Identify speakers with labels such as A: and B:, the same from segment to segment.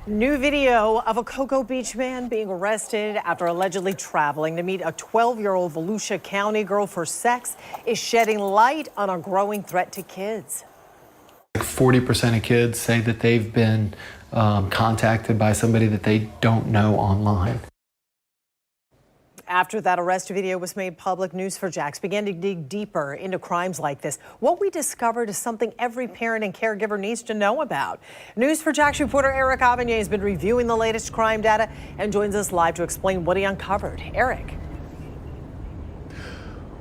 A: New video of a Cocoa Beach man being arrested after allegedly traveling to meet a 12-year-old Volusia County girl for sex is shedding light on a growing threat to kids.
B: 40% of kids say that they've been contacted by somebody that they don't know online.
A: After that arrest video was made public, News4Jax began to dig deeper into crimes like this. What we discovered is something every parent and caregiver needs to know about. News4Jax reporter Eric Avignon has been reviewing the latest crime data and joins us live to explain what he uncovered. Eric.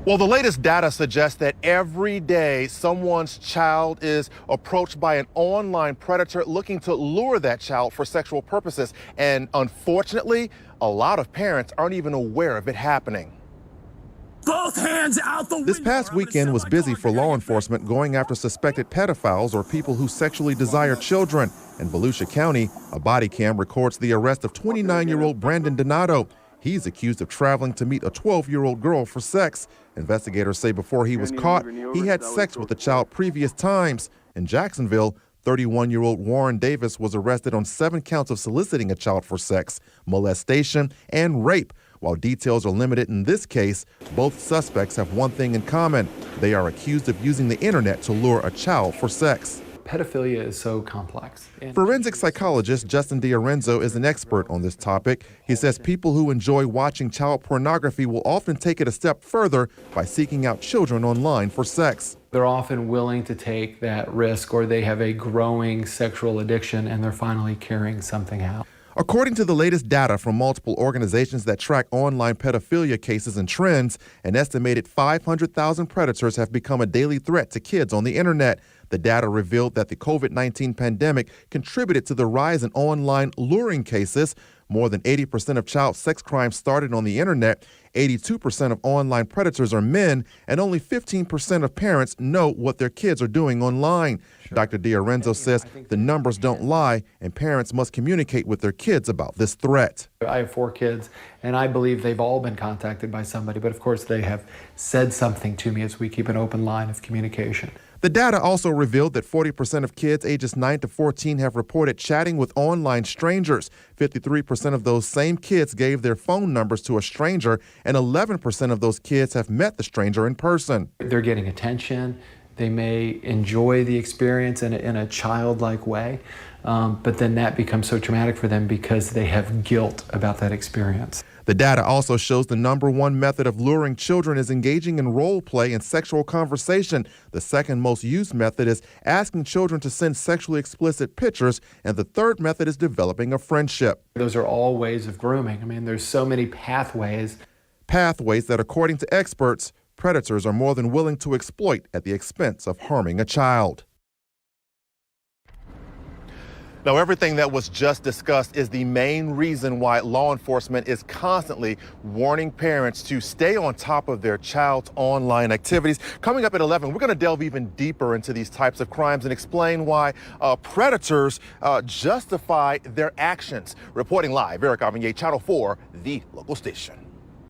C: Well, the latest data suggests that every day someone's child is approached by an online predator looking to lure that child for sexual purposes. And unfortunately, a lot of parents aren't even aware of it happening.
D: Both hands out the window.
C: This past weekend was busy for law enforcement going after suspected pedophiles or people who sexually desire children. In Volusia County, a body cam records the arrest of 29-year-old Brandon Donato. He's accused of traveling to meet a 12-year-old girl for sex. Investigators say before he was caught, he had sex with the child previous times. In Jacksonville, 31-year-old Warren Davis was arrested on 7 counts of soliciting a child for sex, molestation, and rape. While details are limited in this case, both suspects have one thing in common. They are accused of using the internet to lure a child for sex.
B: Pedophilia is so complex.
C: Forensic psychologist Justin DiOrenzo is an expert on this topic. He says people who enjoy watching child pornography will often take it a step further by seeking out children online for sex.
B: They're often willing to take that risk, or they have a growing sexual addiction and they're finally carrying something out.
C: According to the latest data from multiple organizations that track online pedophilia cases and trends, an estimated 500,000 predators have become a daily threat to kids on the internet. The data revealed that the COVID-19 pandemic contributed to the rise in online luring cases. More than 80% of child sex crimes started on the internet. 82% of online predators are men, and only 15% of parents know what their kids are doing online. Sure. Dr. DiOrenzo says the numbers don't lie, and parents must communicate with their kids about this threat.
B: I have 4 kids, and I believe they've all been contacted by somebody, but of course they have said something to me as we keep an open line of communication.
C: The data also revealed that 40% of kids ages 9 to 14 have reported chatting with online strangers. 53% of those same kids gave their phone numbers to a stranger, and 11% of those kids have met the stranger in person.
B: They're getting attention. They may enjoy the experience in a childlike way, but then that becomes so traumatic for them because they have guilt about that experience.
C: The data also shows the #1 method of luring children is engaging in role play and sexual conversation. The second most used method is asking children to send sexually explicit pictures, and the third method is developing a friendship.
B: Those are all ways of grooming. I mean, there's so many pathways.
C: Pathways that, according to experts, predators are more than willing to exploit at the expense of harming a child. Now, everything that was just discussed is the main reason why law enforcement is constantly warning parents to stay on top of their child's online activities. Coming up at 11, we're going to delve even deeper into these types of crimes and explain why predators justify their actions. Reporting live, Eric Avignon, Channel 4, the local station.